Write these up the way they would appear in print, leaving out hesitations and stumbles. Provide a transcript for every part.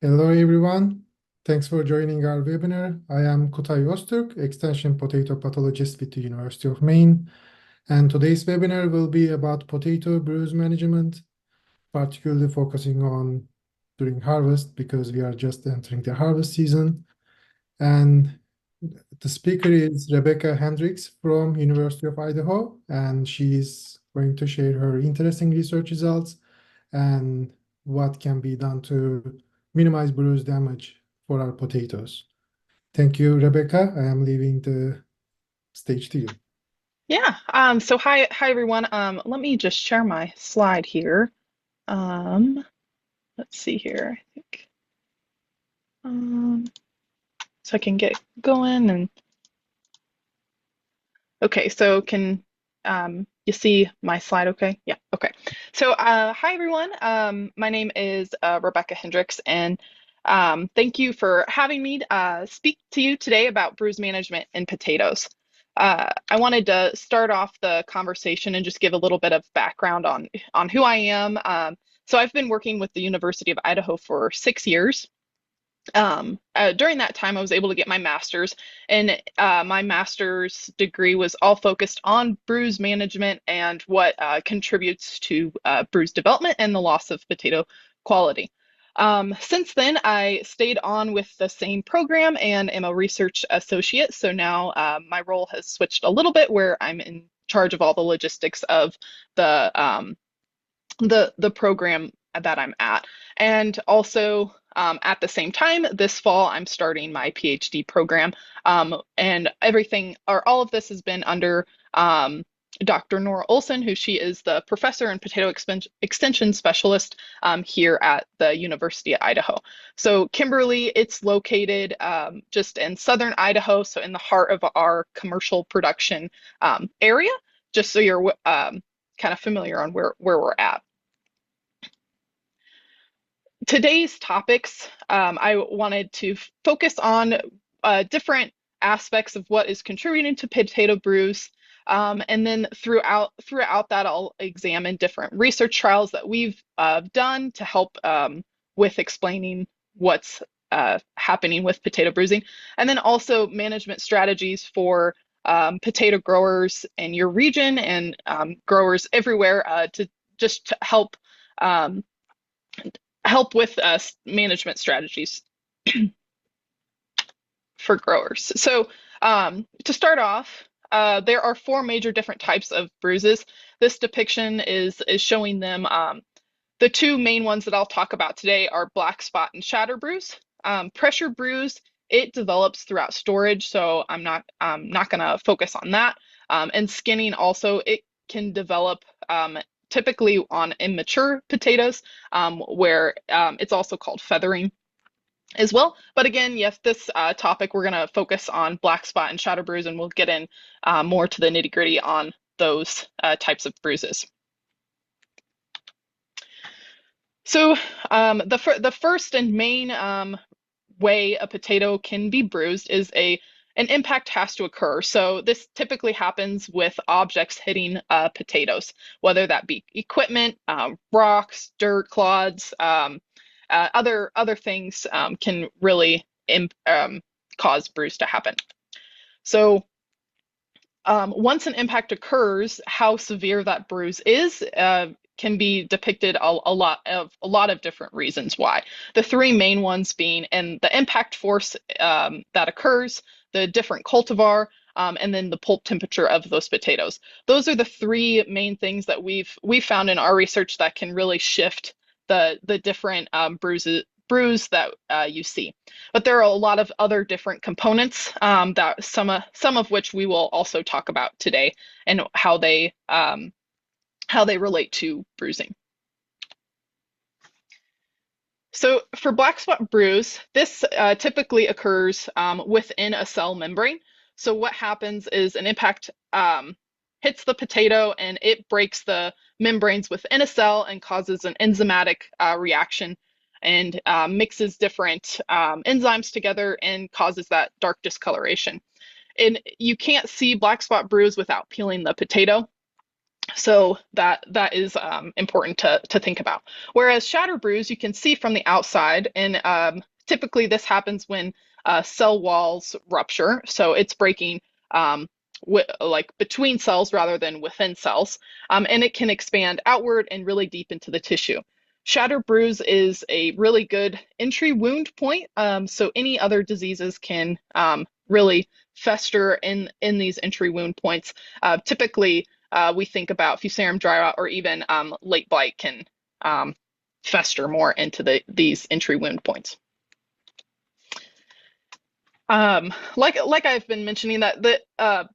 Hello, everyone. Thanks for joining our webinar. I am Kutay Ozturk, Extension Potato Pathologist with the University of Maine. And today's webinar will be about potato bruise management, particularly focusing on during harvest because we are just entering the harvest season. And the speaker is Rebecka Hendricks from University of Idaho, and she is going to share her interesting research results and what can be done to minimize bruise damage for our potatoes. Thank you, Rebecka. I am leaving the stage to you. Yeah. So hi everyone. Let me just share my slide here. Um, let's see here. I think so I can get going and okay, so can you see my slide okay? Yeah, okay. So hi everyone. My name is Rebecka Hendricks and thank you for having me speak to you today about bruise management in potatoes. I wanted to start off the conversation and just give a little bit of background on who I am. So I've been working with the University of Idaho for 6 years. During that time, I was able to get my master's, and my master's degree was all focused on bruise management and what contributes to bruise development and the loss of potato quality. Since then, I stayed on with the same program and am a research associate. So now my role has switched a little bit where I'm in charge of all the logistics of the the program that I'm at. And also at the same time, this fall, I'm starting my PhD program. And everything, or all of this has been under Dr. Nora Olson, who she is the professor and potato extension specialist here at the University of Idaho. So Kimberly, it's located just in southern Idaho, so in the heart of our commercial production area, just so you're kind of familiar on where we're at. Today's topics, I wanted to focus on different aspects of what is contributing to potato bruise. And then throughout that, I'll examine different research trials that we've done to help with explaining what's happening with potato bruising. And then also management strategies for potato growers in your region and growers everywhere to just to um, help with management strategies for growers. So to start off, there are four major different types of bruises. This depiction is showing them. The two main ones that I'll talk about today are Blackspot and Shatter bruise. Pressure bruise, it develops throughout storage, so I'm not going to focus on that. And skinning also, it can develop typically on immature potatoes, where it's also called feathering as well. But again, yes, this topic we're going to focus on black spot and shatter bruise, and we'll get in more to the nitty gritty on those types of bruises. So the first and main way a potato can be bruised is an impact has to occur. So this typically happens with objects hitting potatoes, whether that be equipment, rocks, dirt, clods, other things can really cause bruise to happen. So once an impact occurs, how severe that bruise is can be depicted a lot of different reasons why. The three main ones being and the impact force that occurs, the different cultivar, and then the pulp temperature of those potatoes. Those are the three main things that we've found in our research that can really shift the different bruise that you see. But there are a lot of other different components that some of which we will also talk about today and how they relate to bruising. So for black spot bruise, this typically occurs within a cell membrane. So what happens is an impact hits the potato and it breaks the membranes within a cell and causes an enzymatic reaction and mixes different enzymes together and causes that dark discoloration. And you can't see black spot bruise without peeling the potato. So that is important to think about. Whereas shatter bruise, you can see from the outside, and typically this happens when cell walls rupture. So it's breaking like between cells rather than within cells, and it can expand outward and really deep into the tissue. Shatter bruise is a really good entry wound point, so any other diseases can really fester in these entry wound points. Typically, we think about fusarium dry rot or even late blight can fester more into these entry wound points. Like I've been mentioning, that the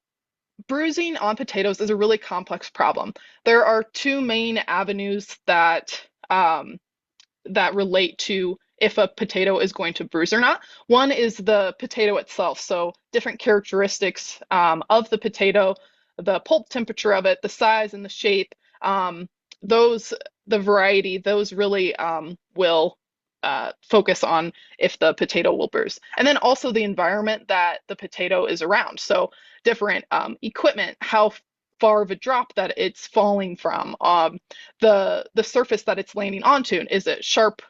bruising on potatoes is a really complex problem. There are two main avenues that that relate to if a potato is going to bruise or not. One is the potato itself, so different characteristics of the potato, the pulp temperature of it, the size and the shape, those, the variety, those really will focus on if the potato will bruise. And then also the environment that the potato is around. So different equipment, how far of a drop that it's falling from, the surface that it's landing onto. Is it sharp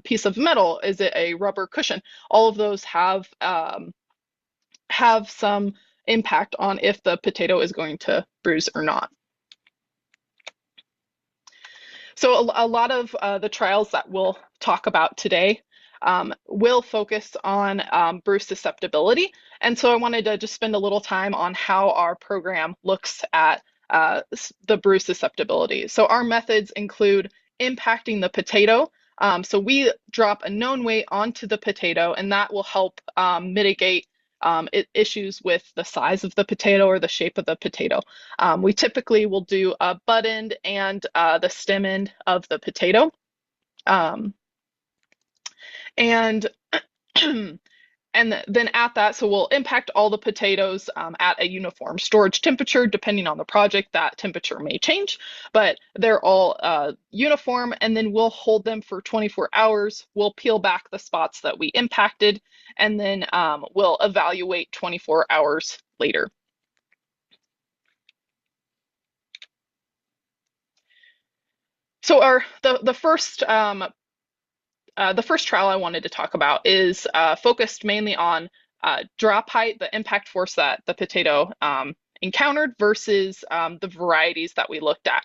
piece of metal? Is it a rubber cushion? All of those have some impact on if the potato is going to bruise or not. So a lot of the trials that we'll talk about today will focus on bruise susceptibility. And so I wanted to just spend a little time on how our program looks at the bruise susceptibility. So our methods include impacting the potato. So we drop a known weight onto the potato, and that will help mitigate issues with the size of the potato or the shape of the potato. We typically will do a butt end and the stem end of the potato. And and then at that, so we'll impact all the potatoes at a uniform storage temperature. Depending on the project, that temperature may change, but they're all uniform. And then we'll hold them for 24 hours. We'll peel back the spots that we impacted, and then we'll evaluate 24 hours later. So the first trial I wanted to talk about is focused mainly on drop height, the impact force that the potato encountered versus the varieties that we looked at.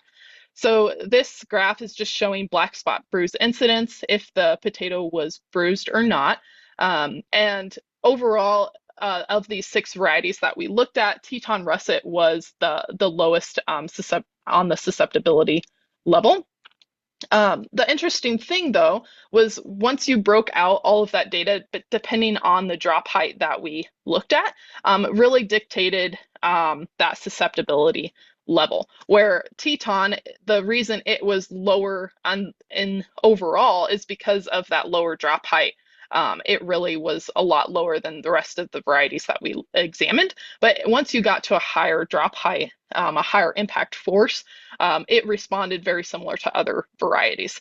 So this graph is just showing black spot bruise incidence, if the potato was bruised or not. And overall, of these 6 varieties that we looked at, Teton russet was the lowest on the susceptibility level. The interesting thing, though, was once you broke out all of that data, but depending on the drop height that we looked at, really dictated that susceptibility level. Where Teton, the reason it was lower in overall is because of that lower drop height. It really was a lot lower than the rest of the varieties that we examined. But once you got to a higher drop height, a higher impact force, it responded very similar to other varieties.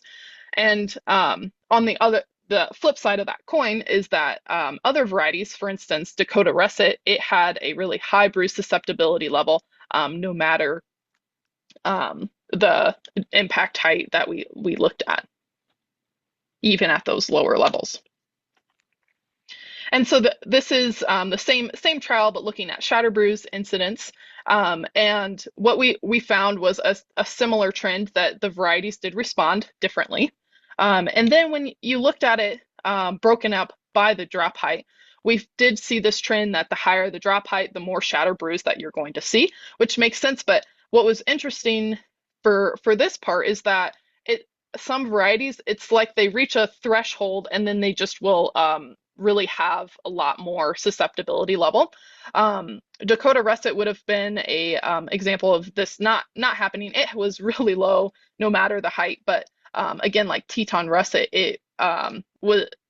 And on the flip side of that coin is that other varieties, for instance, Dakota russet, it had a really high bruise susceptibility level, no matter the impact height that we looked at, even at those lower levels. And so this is the same trial, but looking at shatter bruise incidence. And what we found was a similar trend, that the varieties did respond differently. And then when you looked at it broken up by the drop height, we did see this trend that the higher the drop height, the more shatter bruise that you're going to see, which makes sense. But what was interesting for this part is that some varieties, it's like they reach a threshold and then they just will really have a lot more susceptibility level. Dakota russet would have been a example of this not happening. It was really low no matter the height, but again, like Teton russet, it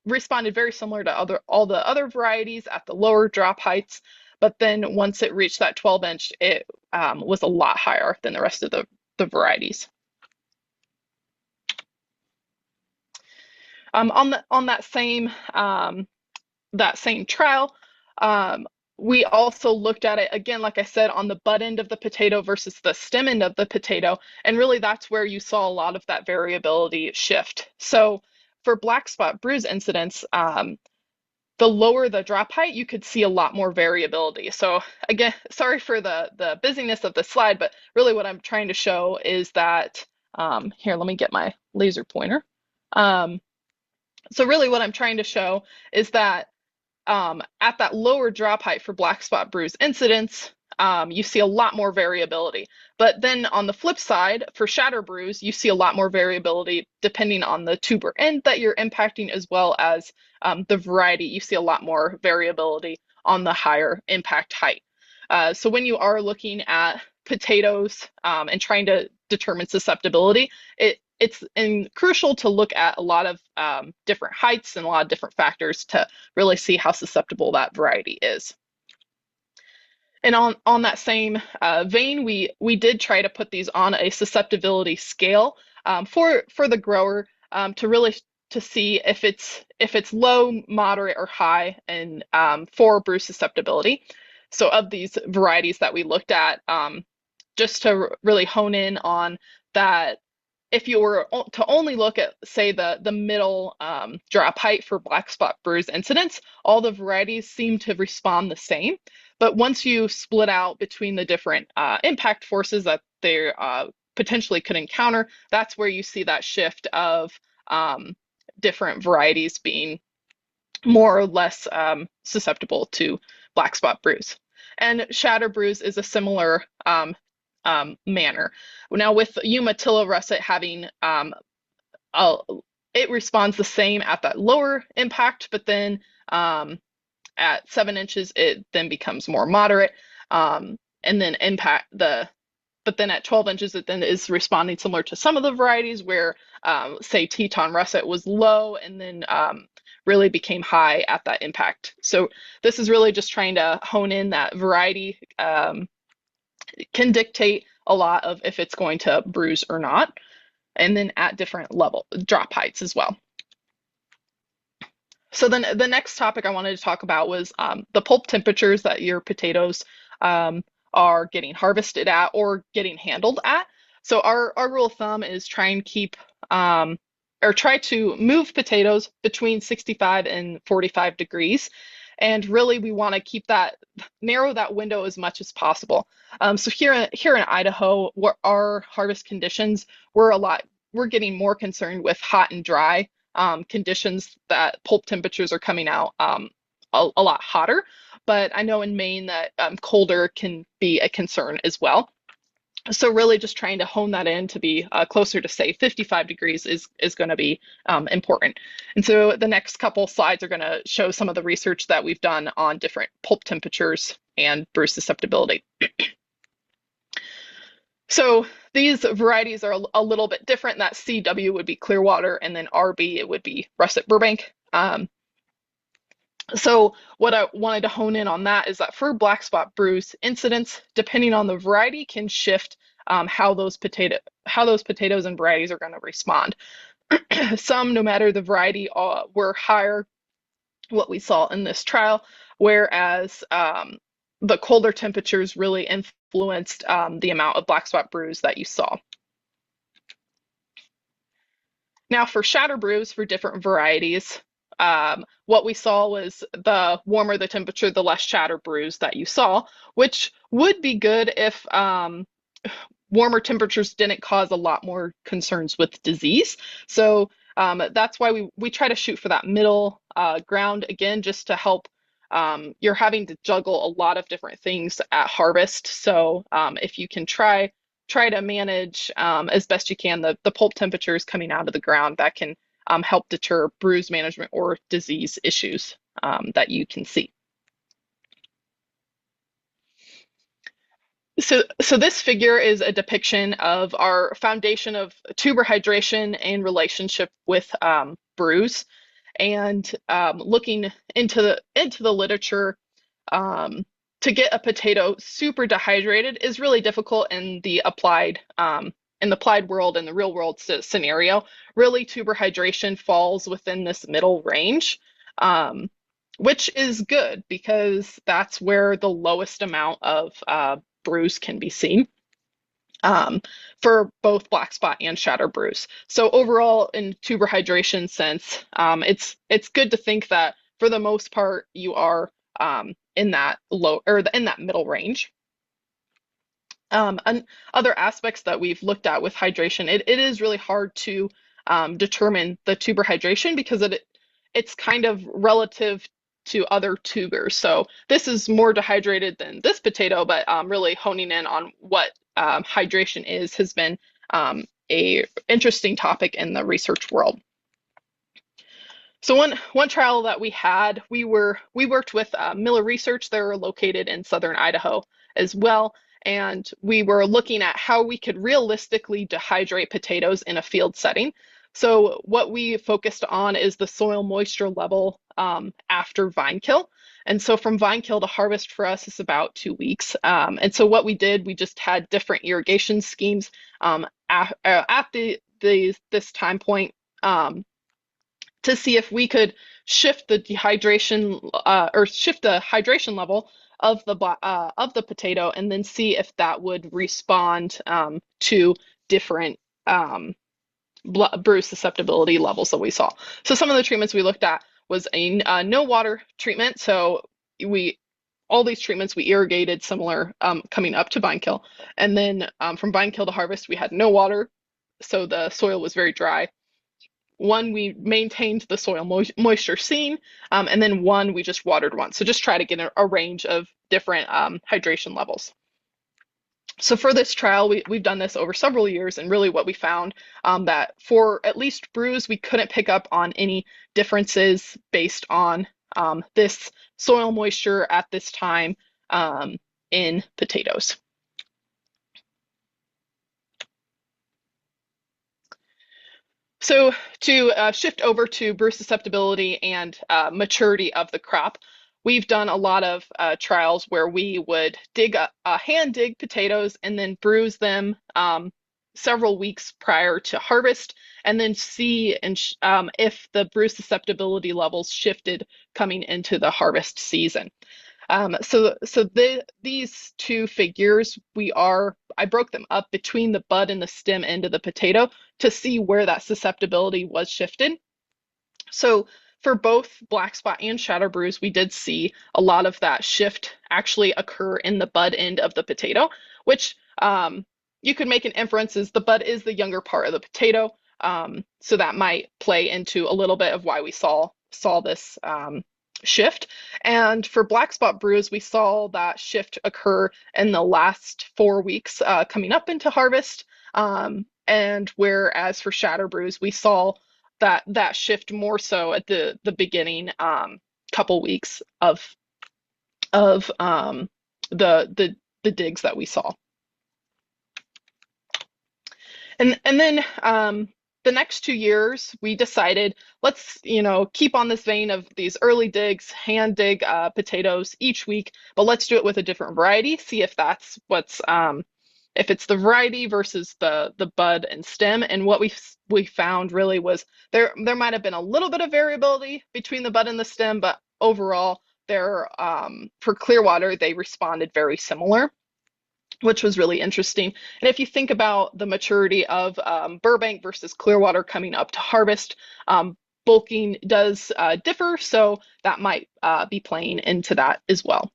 responded very similar to all the other varieties at the lower drop heights. But then once it reached that 12-inch, it was a lot higher than the rest of the varieties. On that same trial, we also looked at it again, like I said, on the butt end of the potato versus the stem end of the potato. And really that's where you saw a lot of that variability shift. So for black spot bruise incidence, the lower the drop height, you could see a lot more variability. So again, sorry for the busyness of the slide, but really what I'm trying to show is that, here, let me get my laser pointer. So really what I'm trying to show is that at that lower drop height for black spot bruise incidence, you see a lot more variability. But then on the flip side, for shatter bruise, you see a lot more variability depending on the tuber end that you're impacting, as well as the variety. You see a lot more variability on the higher impact height. So when you are looking at potatoes and trying to determine susceptibility, it's crucial to look at a lot of different heights and a lot of different factors to really see how susceptible that variety is. And on that same vein, we did try to put these on a susceptibility scale for the grower to really to see if it's low, moderate, or high, and for bruise susceptibility. So of these varieties that we looked at, just to really hone in on that, if you were to only look at, say, the middle drop height for black spot bruise incidence, all the varieties seem to respond the same. But once you split out between the different impact forces that they potentially could encounter, that's where you see that shift of different varieties being more or less susceptible to black spot bruise. And shatter bruise is a similar manner. Now with Umatilla russet having it responds the same at that lower impact, but then at 7 inches it then becomes more moderate, and then but then at 12 inches it then is responding similar to some of the varieties where say Teton russet was low and then really became high at that impact. So this is really just trying to hone in that variety can dictate a lot of if it's going to bruise or not, and then at different level drop heights as well. So then the next topic I wanted to talk about was the pulp temperatures that your potatoes are getting harvested at or getting handled at. So our rule of thumb is try and keep or try to move potatoes between 65 and 45 degrees. And really, we want to keep that, narrow that window as much as possible. So here in Idaho, our harvest conditions, we're getting more concerned with hot and dry conditions, that pulp temperatures are coming out a lot hotter. But I know in Maine that colder can be a concern as well. So really just trying to hone that in to be closer to, say, 55 degrees is going to be important. And so the next couple slides are going to show some of the research that we've done on different pulp temperatures and bruise susceptibility. So these varieties are a little bit different. That CW would be Clearwater, and then RB, it would be Russet Burbank. So what I wanted to hone in on that is that for black spot bruise incidence, depending on the variety, can shift how those potatoes and varieties are going to respond. Some, no matter the variety, were higher, what we saw in this trial, whereas the colder temperatures really influenced the amount of black spot bruise that you saw. Now for shatter bruise for different varieties, what we saw was the warmer the temperature, the less shatter bruise that you saw, which would be good if warmer temperatures didn't cause a lot more concerns with disease. So that's why we try to shoot for that middle ground, again, just to help. You're having to juggle a lot of different things at harvest. So if you can try to manage as best you can the pulp temperatures coming out of the ground, that can help deter bruise management or disease issues that you can see. So this figure is a depiction of our foundation of tuber hydration and relationship with bruise, and looking into the literature. To get a potato super dehydrated is really difficult in the applied world, in the real world scenario. Really, tuber hydration falls within this middle range. which is good because that's where the lowest amount of bruise can be seen for both Blackspot and Shatter bruise. So overall, in tuber hydration sense, it's good to think that for the most part you are in that low or in that middle range. And other aspects that we've looked at with hydration, it is really hard to determine the tuber hydration because it's kind of relative to other tubers. So this is more dehydrated than this potato, but really honing in on what hydration is has been a interesting topic in the research world. So one trial that we had, we worked with Miller Research. They're located in southern Idaho as well, and we were looking at how we could realistically dehydrate potatoes in a field setting. So what we focused on is the soil moisture level after vine kill. And so from vine kill to harvest for us is about 2 weeks. And so what we did, we just had different irrigation schemes at this time point. To see if we could shift the dehydration or shift the hydration level of the potato, and then see if that would respond to different bruise susceptibility levels that we saw. So some of the treatments we looked at was a no water treatment. So all these treatments we irrigated similar coming up to vine kill, and then from vine kill to harvest we had no water, so the soil was very dry. One, we maintained the soil moisture seen, and then one, we just watered once. So just try to get a range of different hydration levels. So for this trial, we've done this over several years, and really what we found that for at least bruise, we couldn't pick up on any differences based on this soil moisture at this time in potatoes. So to shift over to bruise susceptibility and maturity of the crop, we've done a lot of trials where we would hand dig potatoes and then bruise them several weeks prior to harvest, and then see if the bruise susceptibility levels shifted coming into the harvest season. These two figures, I broke them up between the bud and the stem end of the potato to see where that susceptibility was shifted. So for both Blackspot and Shatter bruise, we did see a lot of that shift actually occur in the bud end of the potato, which you could make an inference is the bud is the younger part of the potato. So that might play into a little bit of why we saw this shift. And for Blackspot bruise, we saw that shift occur in the last 4 weeks coming up into harvest. And whereas for Shatter bruise, we saw that shift more so at the beginning couple weeks of the digs that we saw. And then the next 2 years, we decided let's keep on this vein of these early digs, hand dig potatoes each week, but let's do it with a different variety. See if that's if it's the variety versus the bud and stem. And what we found really was there might have been a little bit of variability between the bud and the stem, but overall, for Clearwater they responded very similar, which was really interesting. And if you think about the maturity of Burbank versus Clearwater coming up to harvest, bulking does differ, so that might be playing into that as well.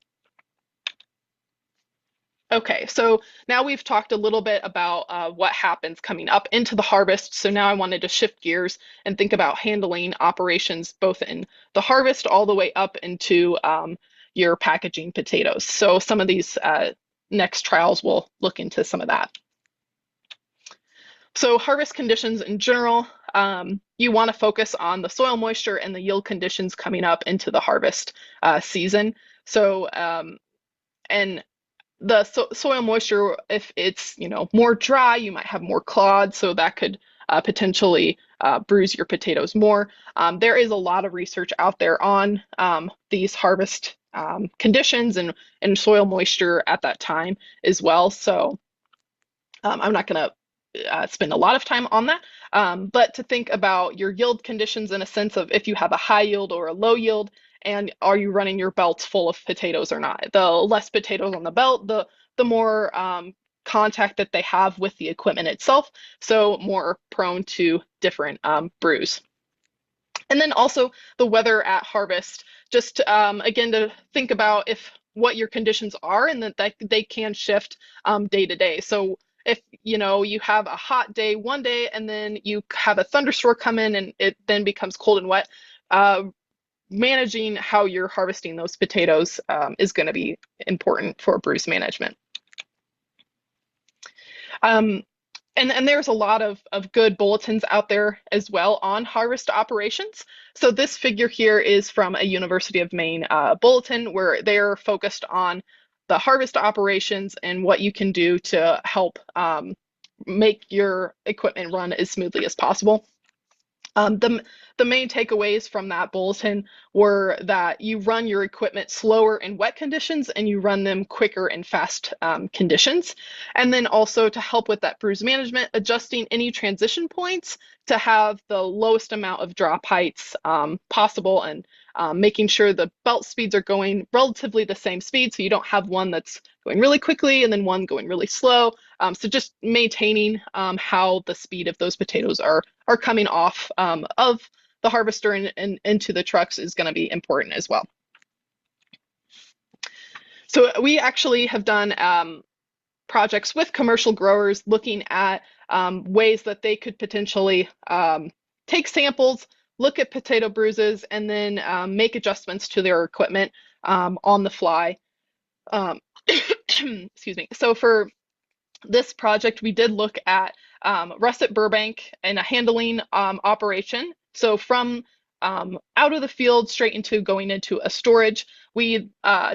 Okay, so now we've talked a little bit about what happens coming up into the harvest. So now I wanted to shift gears and think about handling operations both in the harvest all the way up into your packaging potatoes. So some of these next trials will look into some of that. So harvest conditions in general, you want to focus on the soil moisture and the yield conditions coming up into the harvest season. So and the soil moisture, if it's more dry, you might have more clods, so that could potentially bruise your potatoes more. There is a lot of research out there on these harvest conditions and soil moisture at that time as well. So I'm not going to spend a lot of time on that. but to think about your yield conditions in a sense of if you have a high yield or a low yield, and are you running your belts full of potatoes or not. The less potatoes on the belt, the more contact that they have with the equipment itself, so more prone to different bruise. And then also the weather at harvest, just again to think about if what your conditions are and that they can shift day to day. So if you have a hot day one day and then you have a thunderstorm come in and it then becomes cold and wet, managing how you're harvesting those potatoes is going to be important for bruise management. And there's a lot of good bulletins out there as well on harvest operations. So this figure here is from a University of Maine bulletin where they're focused on the harvest operations and what you can do to help make your equipment run as smoothly as possible. The main takeaways from that bulletin were that you run your equipment slower in wet conditions and you run them quicker in fast conditions. And then also to help with that bruise management, adjusting any transition points to have the lowest amount of drop heights possible, and making sure the belt speeds are going relatively the same speed, so you don't have one that's going really quickly and then one going really slow. So just maintaining how the speed of those potatoes are coming off of the harvester and into the trucks is going to be important as well. So we actually have done projects with commercial growers looking at ways that they could potentially take samples, look at potato bruises, and then make adjustments to their equipment on the fly. Excuse me. So for this project, we did look at russet Burbank and a handling operation. So from out of the field straight into going into a storage, we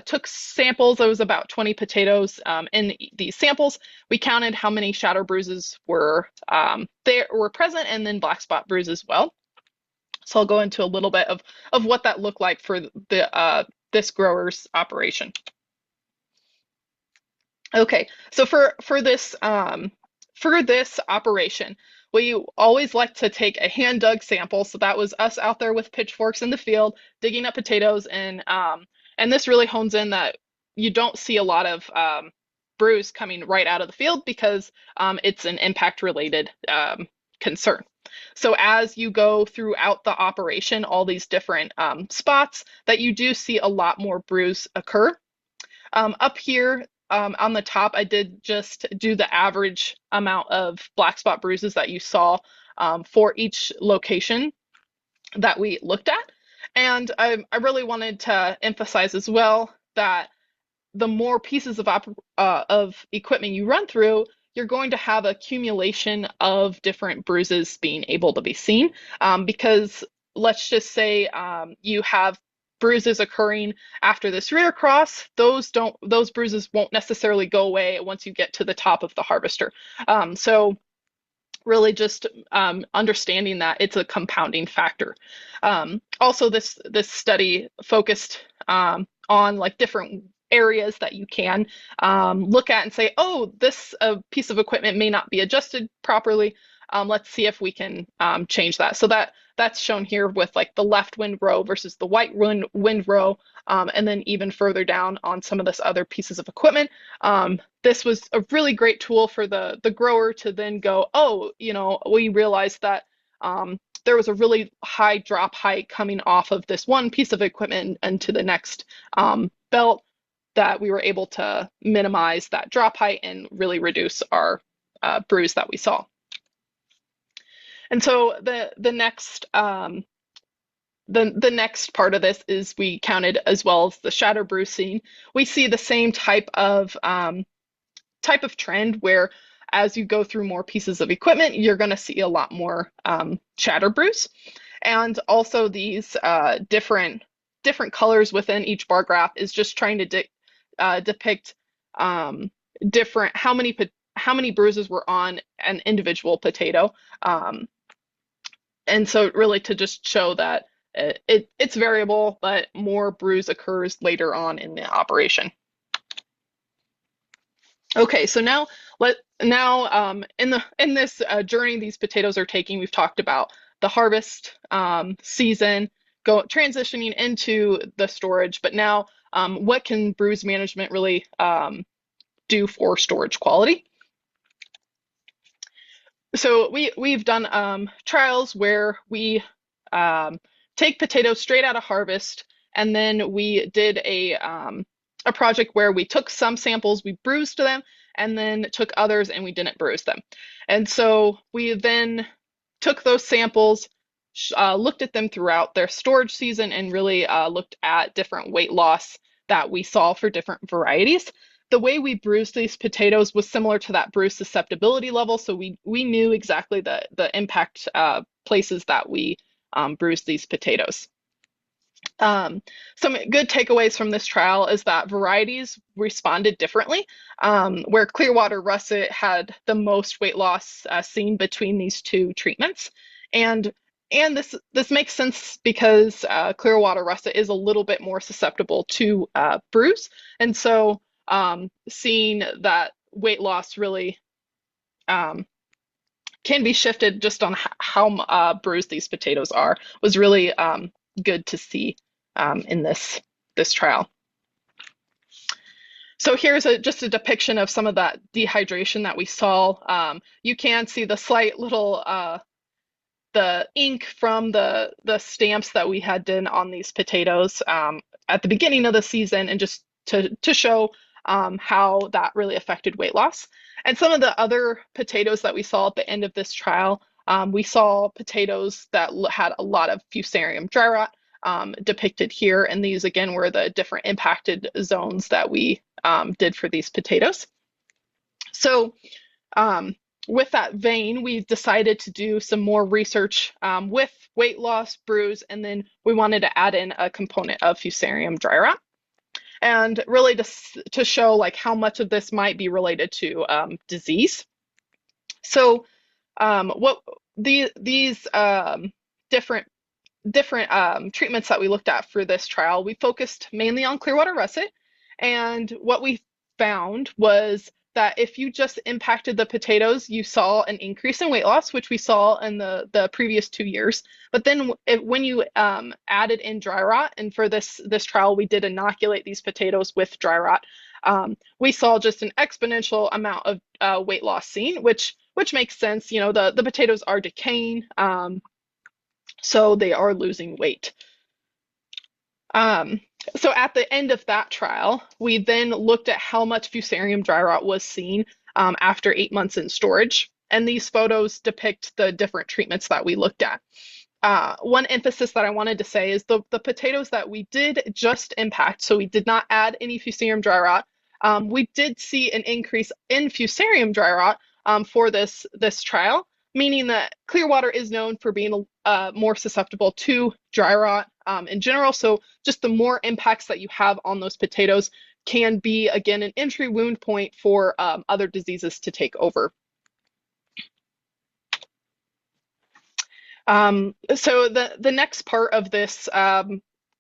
took samples. There was about 20 potatoes in these samples. We counted how many shatter bruises were present, and then black spot bruise as well. So I'll go into a little bit of what that looked like for the this grower's operation. Okay, so for this operation, we always like to take a hand dug sample. So that was us out there with pitchforks in the field digging up potatoes, and this really hones in that you don't see a lot of bruise coming right out of the field because it's an impact related concern. So as you go throughout the operation, all these different spots, that you do see a lot more bruise occur. Up here on the top, I did just do the average amount of black spot bruises that you saw for each location that we looked at. And I really wanted to emphasize as well that the more pieces of equipment you run through, you're going to have accumulation of different bruises being able to be seen, because let's just say you have bruises occurring after this rear cross. Those bruises won't necessarily go away once you get to the top of the harvester. So really just understanding that it's a compounding factor. Also, this study focused on like different areas that you can look at and say, oh, this piece of equipment may not be adjusted properly. Let's see if we can change that. So that's shown here with like the left wind row versus the right wind row, and then even further down on some of this other pieces of equipment. This was a really great tool for the grower to then go, oh, we realized that there was a really high drop height coming off of this one piece of equipment and to the next belt, that we were able to minimize that drop height and really reduce our bruise that we saw. And so the next part of this is we counted as well as the shatter bruising. We see the same type of trend where as you go through more pieces of equipment, you're going to see a lot more shatter bruise. And also these different colors within each bar graph is just trying to depict different how many bruises were on an individual potato. And so really to just show that it's variable, but more bruise occurs later on in the operation. Okay, so now in this journey these potatoes are taking, we've talked about the harvest season, transitioning into the storage, but now what can bruise management really do for storage quality? So we've done trials where we take potatoes straight out of harvest, and then we did a project where we took some samples, we bruised them, and then took others and we didn't bruise them. And so we then took those samples, looked at them throughout their storage season, and really looked at different weight loss that we saw for different varieties. The way we bruised these potatoes was similar to that bruise susceptibility level, so we knew exactly the impact places that we bruised these potatoes. Some good takeaways from this trial is that varieties responded differently, where Clearwater Russet had the most weight loss seen between these two treatments. And this makes sense because Clearwater Russet is a little bit more susceptible to bruise. And so seeing that weight loss really can be shifted just on how bruised these potatoes are was really good to see in this trial. So here's just a depiction of some of that dehydration that we saw. You can see the slight little the ink from the stamps that we had done on these potatoes at the beginning of the season, and just to show how that really affected weight loss. And some of the other potatoes that we saw at the end of this trial, we saw potatoes that had a lot of fusarium dry rot depicted here. And these, again, were the different impacted zones that we did for these potatoes. So with that vein, we decided to do some more research with weight loss, bruise, and then we wanted to add in a component of fusarium dry rot, and really to show like how much of this might be related to disease. So what these different treatments that we looked at for this trial, we focused mainly on Clearwater Russet, and what we found was that if you just impacted the potatoes, you saw an increase in weight loss, which we saw in the previous 2 years. But then when you added in dry rot, and for this trial, we did inoculate these potatoes with dry rot, we saw just an exponential amount of weight loss seen, which makes sense. You know, the potatoes are decaying, so they are losing weight. So at the end of that trial, we then looked at how much fusarium dry rot was seen after 8 months in storage. And these photos depict the different treatments that we looked at. One emphasis that I wanted to say is the potatoes that we did just impact, so we did not add any fusarium dry rot. We did see an increase in fusarium dry rot for this trial, meaning that Clearwater is known for being more susceptible to dry rot in general. So just the more impacts that you have on those potatoes can be, again, an entry wound point for other diseases to take over. So the next part of this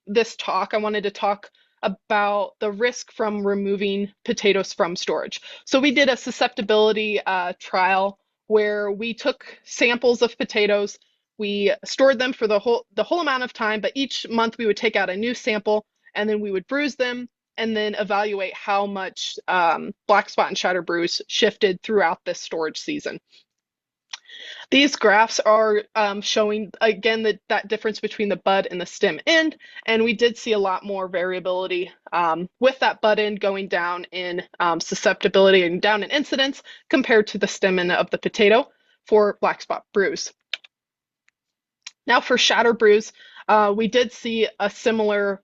this talk, I wanted to talk about the risk from removing potatoes from storage. So we did a susceptibility trial where we took samples of potatoes, we stored them for the whole amount of time, but each month we would take out a new sample and then we would bruise them and then evaluate how much Blackspot and Shatter bruise shifted throughout this storage season. These graphs are showing, again, that difference between the bud and the stem end, and we did see a lot more variability with that bud end going down in susceptibility and down in incidence compared to the stem end of the potato for Blackspot bruise. Now for Shatter bruise, we did see a similar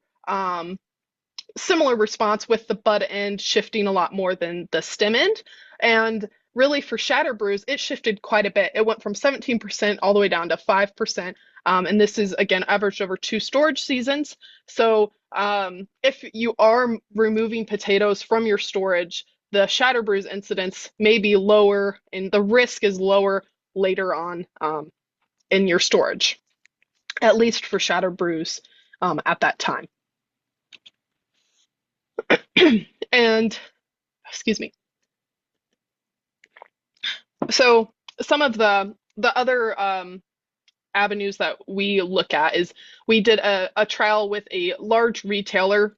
response with the bud end shifting a lot more than the stem end. And really for Shatter bruise, it shifted quite a bit. It went from 17% all the way down to 5%. And this is, again, averaged over 2 storage seasons. So if you are removing potatoes from your storage, the Shatter bruise incidence may be lower and the risk is lower later on in your storage, at least for Shatter bruise at that time. And excuse me. So some of the other avenues that we look at is we did a trial with a large retailer,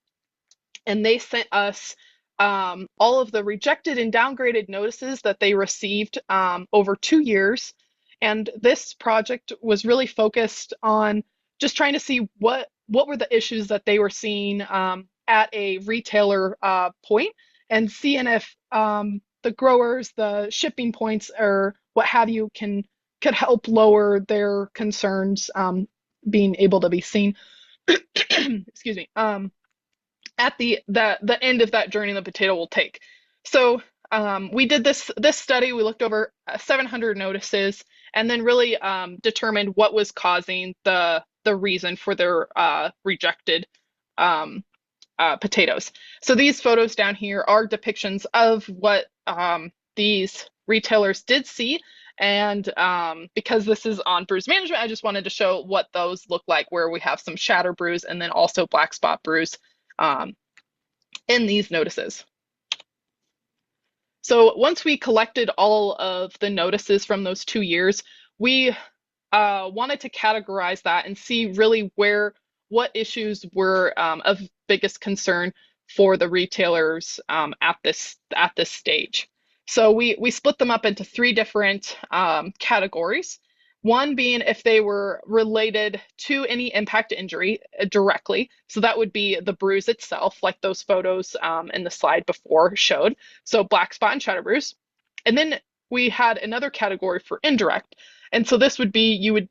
and they sent us all of the rejected and downgraded notices that they received over 2 years. And this project was really focused on just trying to see what were the issues that they were seeing at a retailer point, and seeing if the growers, the shipping points, or what have you, could help lower their concerns being able to be seen. Excuse me. At the end of that journey the potato will take. So we did this study. We looked over 700 notices, and then really determined what was causing the reason for their rejected um, potatoes. So these photos down here are depictions of what these retailers did see. And because this is on bruise management, I just wanted to show what those look like, where we have some shatter bruise and then also black spot bruise um, in these notices. So once we collected all of the notices from those 2 years, we wanted to categorize that and see really what issues were of biggest concern for the retailers at this stage. So we split them up into three different categories. One being if they were related to any impact injury directly. So that would be the bruise itself, like those photos in the slide before showed. So black spot and shatter bruise. And then we had another category for indirect. And so this would be you would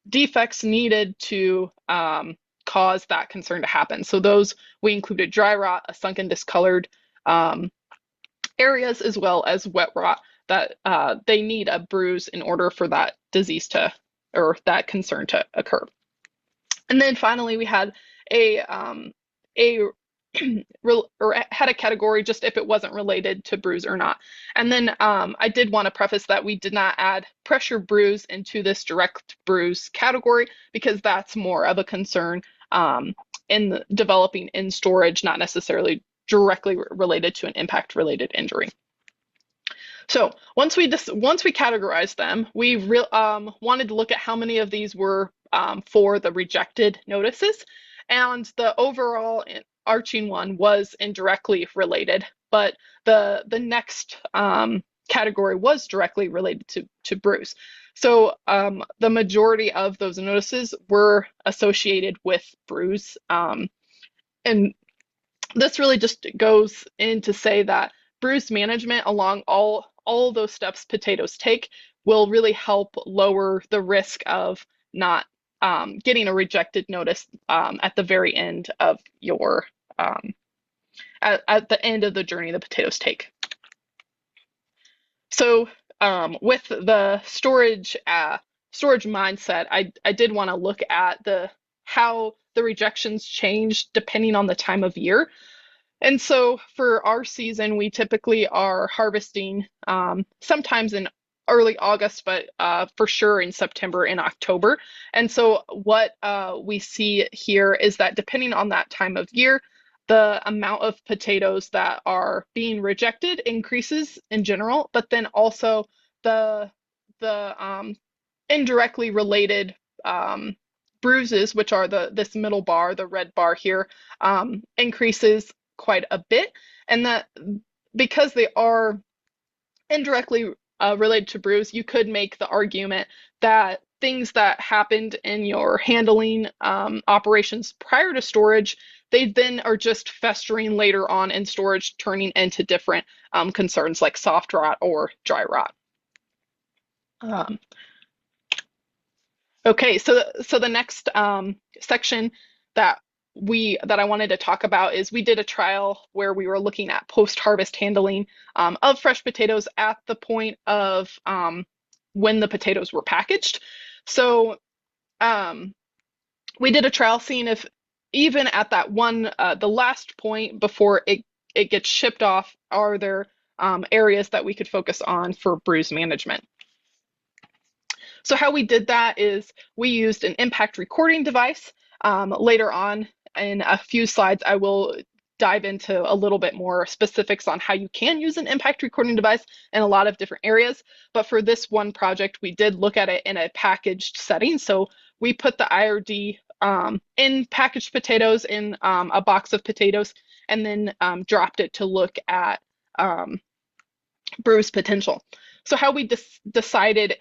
defects needed to cause that concern to happen. So those we included dry rot, a sunken discolored areas, as well as wet rot that they need a bruise in order for that disease to or that concern to occur. And then finally we had a or had a category just if it wasn't related to bruise or not. And then I did want to preface that we did not add pressure bruise into this direct bruise category because that's more of a concern in developing in storage, not necessarily directly related to an impact related injury. So once we categorized them, we wanted to look at how many of these were for the rejected notices, and the overall arching one was indirectly related, but the next category was directly related to bruise. So the majority of those notices were associated with bruise, and this really just goes in to say that bruise management along all those steps potatoes take will really help lower the risk of not getting a rejected notice at the very end of your at the end of the journey the potatoes take. So with the storage mindset, I did want to look at how the rejections change depending on the time of year. And so for our season, we typically are harvesting sometimes in early August, but for sure in September and October. And so what we see here is that depending on that time of year, the amount of potatoes that are being rejected increases in general, but then also the indirectly related bruises, which are this middle bar, the red bar here, increases quite a bit. And that because they are indirectly related to bruise, you could make the argument that things that happened in your handling operations prior to storage, they then are just festering later on in storage, turning into different concerns like soft rot or dry rot. Okay, so the next section that I wanted to talk about is we did a trial where we were looking at post-harvest handling of fresh potatoes at the point of when the potatoes were packaged. So we did a trial seeing if even at that one, the last point before it gets shipped off, are there areas that we could focus on for bruise management. So how we did that is we used an impact recording device. Later on in a few slides, I will dive into a little bit more specifics on how you can use an impact recording device in a lot of different areas. But for this one project, we did look at it in a packaged setting. So we put the IRD in packaged potatoes in a box of potatoes, and then dropped it to look at bruise potential. So how we decided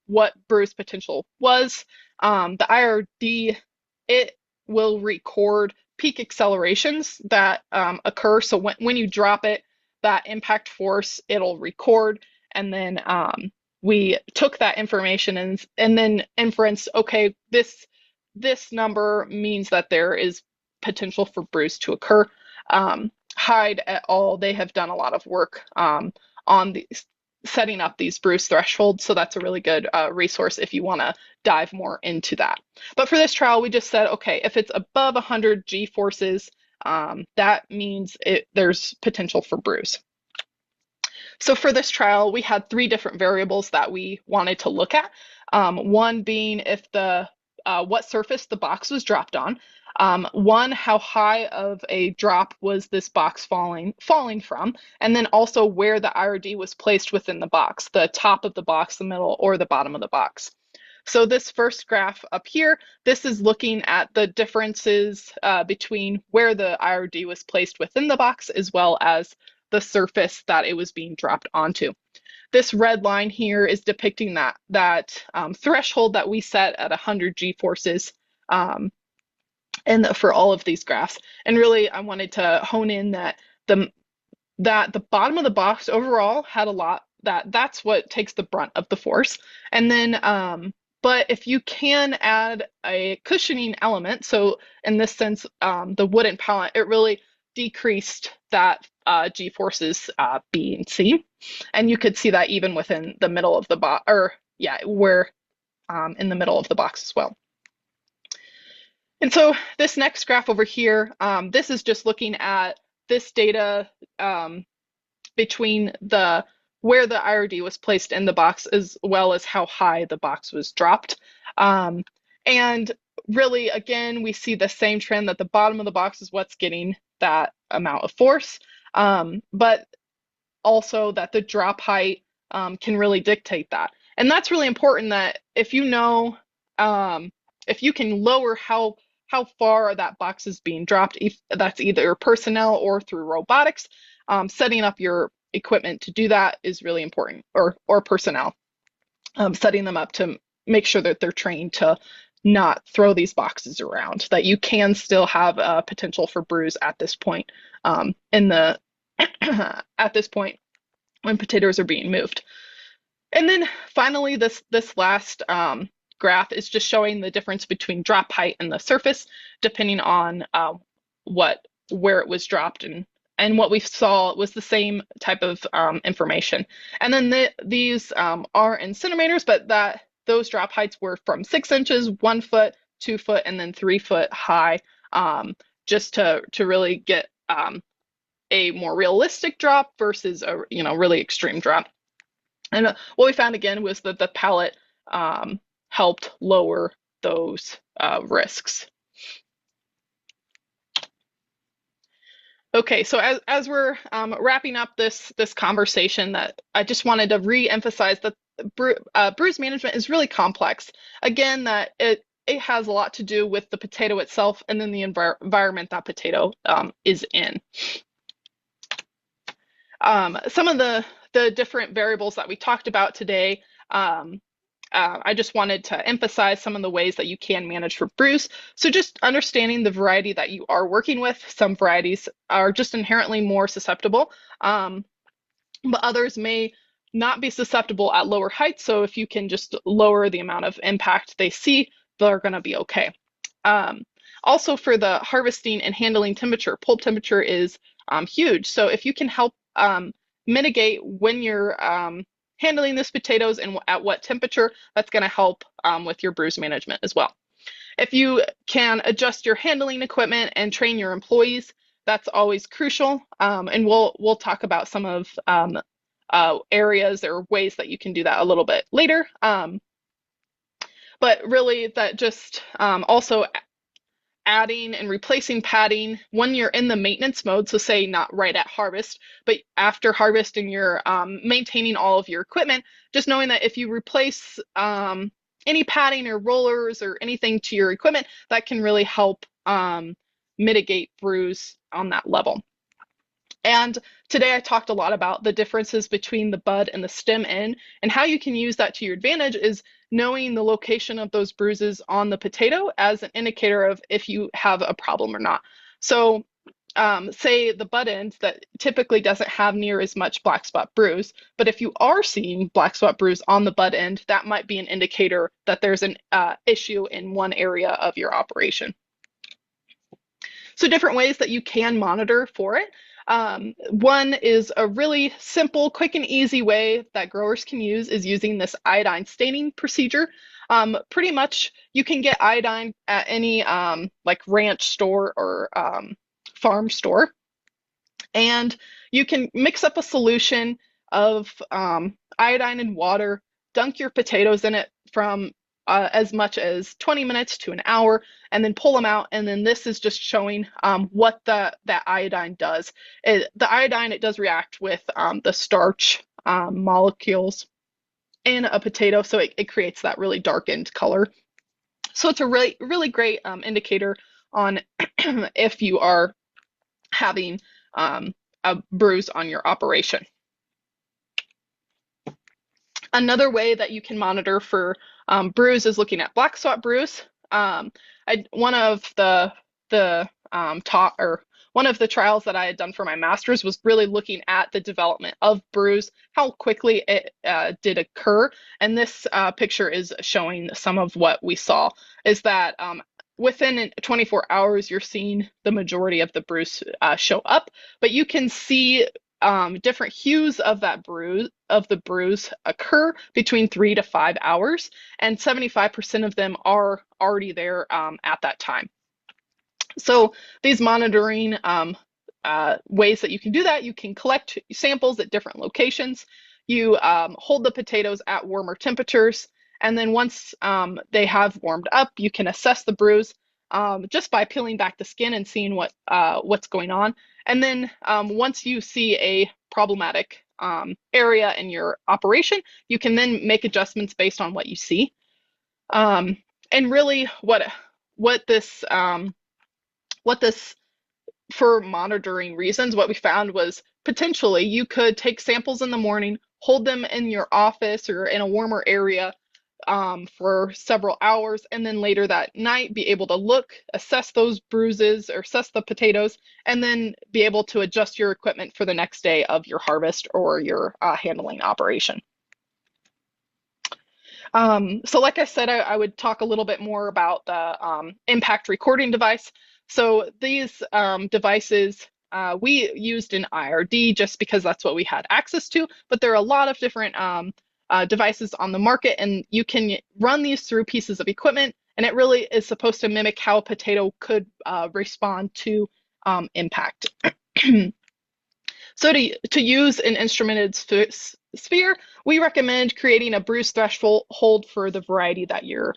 what bruise potential was, the IRD, it will record peak accelerations that occur. So when you drop it, that impact force, it'll record. And then we took that information and then inference, okay, this number means that there is potential for bruise to occur. Hyde et al., they have done a lot of work on these, setting up these bruise thresholds. So that's a really good resource if you want to dive more into that. But for this trial, we just said, okay, if it's above 100 G forces, that means there's potential for bruise. So for this trial, we had 3 different variables that we wanted to look at. One being if what surface the box was dropped on. One, how high of a drop was this box falling from, and then also where the IRD was placed within the box, the top of the box, the middle, or the bottom of the box. So this first graph up here, this is looking at the differences between where the IRD was placed within the box as well as the surface that it was being dropped onto. This red line here is depicting that threshold that we set at 100 G forces and for all of these graphs. And really, I wanted to hone in that the bottom of the box overall had a lot, that's what takes the brunt of the force. And then, but if you can add a cushioning element, so in this sense, the wooden pallet, it really decreased that G forces being seen. And you could see that even within the middle of the box, or yeah, where in the middle of the box as well. And so this next graph over here, this is just looking at this data between where the IRD was placed in the box as well as how high the box was dropped. And really, again, we see the same trend that the bottom of the box is what's getting that amount of force, but also that the drop height can really dictate that. And that's really important, that if you know, if you can lower how far that box is being dropped, if that's either personnel or through robotics, setting up your equipment to do that is really important, or personnel, setting them up to make sure that they're trained to not throw these boxes around, that you can still have a potential for bruise at this point at this point when potatoes are being moved. And then finally, this last graph is just showing the difference between drop height and the surface, depending on where it was dropped, and what we saw was the same type of information. And then these are in centimeters, but those drop heights were from 6 inches, 1 foot, 2 foot, and then 3 foot high, just to really get a more realistic drop versus a really extreme drop. And what we found again was that the pallet helped lower those risks. Okay, so as we're wrapping up this conversation, that I just wanted to re-emphasize that bruise management is really complex. Again, that it has a lot to do with the potato itself and then the environment that potato is in. Some of the different variables that we talked about today, I just wanted to emphasize some of the ways that you can manage for bruise. So just understanding the variety that you are working with. Some varieties are just inherently more susceptible, but others may not be susceptible at lower heights. So if you can just lower the amount of impact they see, they're going to be okay. Also, for the harvesting and handling temperature, pulp temperature is huge. So if you can help mitigate when you're handling these potatoes and at what temperature, that's going to help with your bruise management as well. If you can adjust your handling equipment and train your employees, that's always crucial. And we'll talk about some of areas or ways that you can do that a little bit later. But really, that just also adding and replacing padding when you're in the maintenance mode, so say not right at harvest, but after harvest and you're maintaining all of your equipment, just knowing that if you replace any padding or rollers or anything to your equipment, that can really help mitigate bruise on that level. And today I talked a lot about the differences between the bud and the stem end, and how you can use that to your advantage is knowing the location of those bruises on the potato as an indicator of if you have a problem or not. So say the bud end that typically doesn't have near as much black spot bruise, but if you are seeing black spot bruise on the bud end, that might be an indicator that there's an issue in one area of your operation. So different ways that you can monitor for it. One is a really simple, quick, and easy way that growers can use is using this iodine staining procedure. Pretty much you can get iodine at any like ranch store or farm store. And you can mix up a solution of iodine and water, dunk your potatoes in it from as much as 20 minutes to an hour, and then pull them out. And then this is just showing what that iodine does. The iodine, it does react with the starch molecules in a potato, so it creates that really darkened color. So it's a really, really great indicator on if you are having a bruise on your operation. Another way that you can monitor for bruise is looking at black spot bruise. One of the trials that I had done for my master's was really looking at the development of bruise, how quickly it did occur. And this picture is showing some of what we saw is that within 24 hours, you're seeing the majority of the bruise show up, but you can see different hues of the bruise occur between 3 to 5 hours, and 75% of them are already there at that time. So these monitoring ways that you can do that, you can collect samples at different locations. You hold the potatoes at warmer temperatures, and then once they have warmed up, you can assess the bruise just by peeling back the skin and seeing what's going on. And then once you see a problematic area in your operation, you can then make adjustments based on what you see. And really, what this for monitoring reasons, what we found was potentially you could take samples in the morning, hold them in your office or in a warmer area for several hours, and then later that night be able to look, assess those bruises or assess the potatoes, and then be able to adjust your equipment for the next day of your harvest or your handling operation. So like I said, I would talk a little bit more about the impact recording device. So these devices we used in IRD just because that's what we had access to, but there are a lot of different devices on the market, and you can run these through pieces of equipment, and it really is supposed to mimic how a potato could respond to impact. So to use an instrumented sphere, we recommend creating a bruise threshold for the variety that you're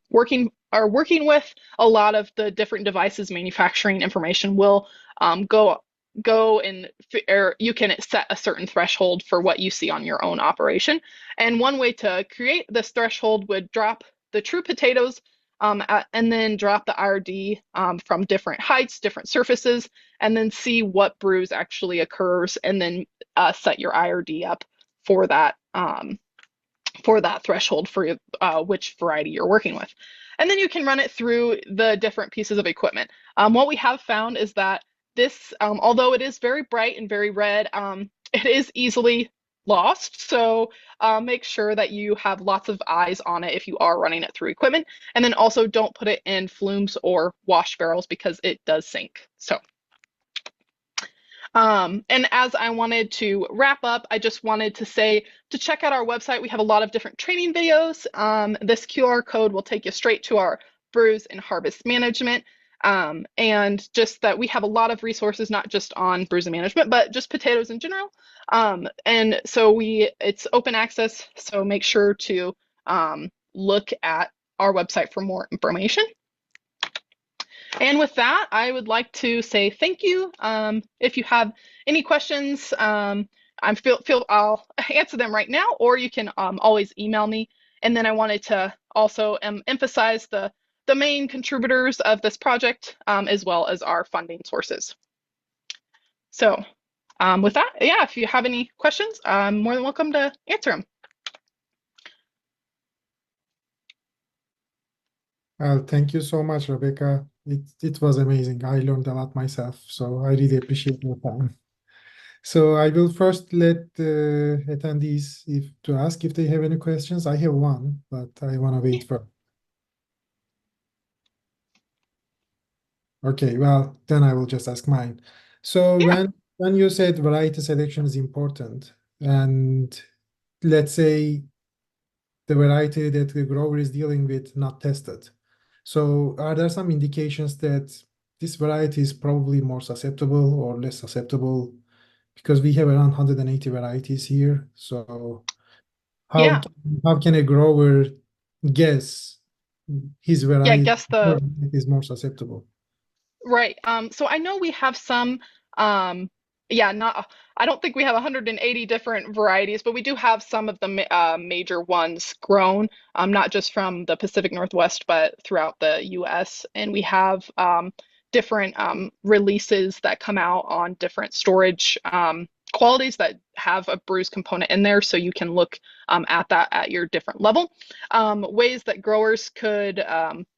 working with. A lot of the different devices manufacturing information will go and or you can set a certain threshold for what you see on your own operation. And one way to create this threshold would drop the true potatoes and then drop the IRD from different heights, different surfaces, and then see what bruise actually occurs, and then set your IRD up for that threshold for which variety you're working with. And then you can run it through the different pieces of equipment. What we have found is that this, although it is very bright and very red, it is easily lost. So make sure that you have lots of eyes on it if you are running it through equipment. And then also don't put it in flumes or wash barrels because it does sink. So. And as I wanted to wrap up, I just wanted to say to check out our website. We have a lot of different training videos. This QR code will take you straight to our bruise and harvest management. And just that we have a lot of resources, not just on bruise management, but just potatoes in general. And so it's open access, so make sure to look at our website for more information. And with that, I would like to say thank you. If you have any questions, I'll answer them right now, or you can always email me. And then I wanted to also emphasize the main contributors of this project, as well as our funding sources. So with that, yeah, if you have any questions, I'm more than welcome to answer them. Well, thank you so much, Rebecca. It was amazing. I learned a lot myself, so I really appreciate your time. So I will first let the attendees to ask if they have any questions. I have one, but I want to wait for. Okay, well, then I will just ask mine. So Yeah, when you said variety selection is important, and let's say the variety that the grower is dealing with not tested. So are there some indications that this variety is probably more susceptible or less susceptible? Because we have around 180 varieties here. So how yeah, how can a grower guess his yeah. variety Guess the is more susceptible? Right. So I know we have some, yeah, not, I don't think we have 180 different varieties, but we do have some of the major ones grown, not just from the Pacific Northwest, but throughout the US. And we have different releases that come out on different storage qualities that have a bruise component in there. So you can look at that at your different level. Ways that growers could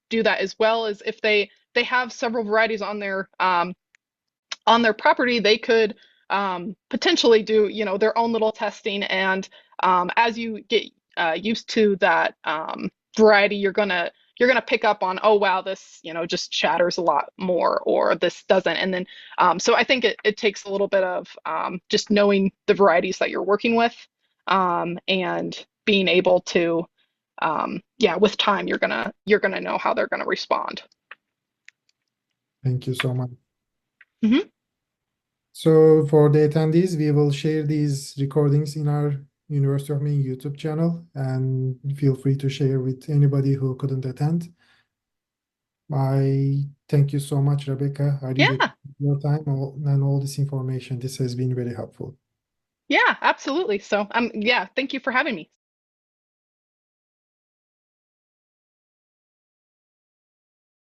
do that as well is if they have several varieties on their property, they could potentially do their own little testing. And as you get used to that variety, you're gonna pick up on, oh wow, this just shatters a lot more, or this doesn't. And then so I think it takes a little bit of just knowing the varieties that you're working with, and being able to yeah, with time you're gonna know how they're gonna respond. Thank you so much. Mhm. So for the attendees, we will share these recordings in our University of Maine YouTube channel, and feel free to share with anybody who couldn't attend. I thank you so much, Rebecca. I really Yeah. appreciate your time and all this information. This has been very helpful. Yeah, absolutely. So, yeah, thank you for having me.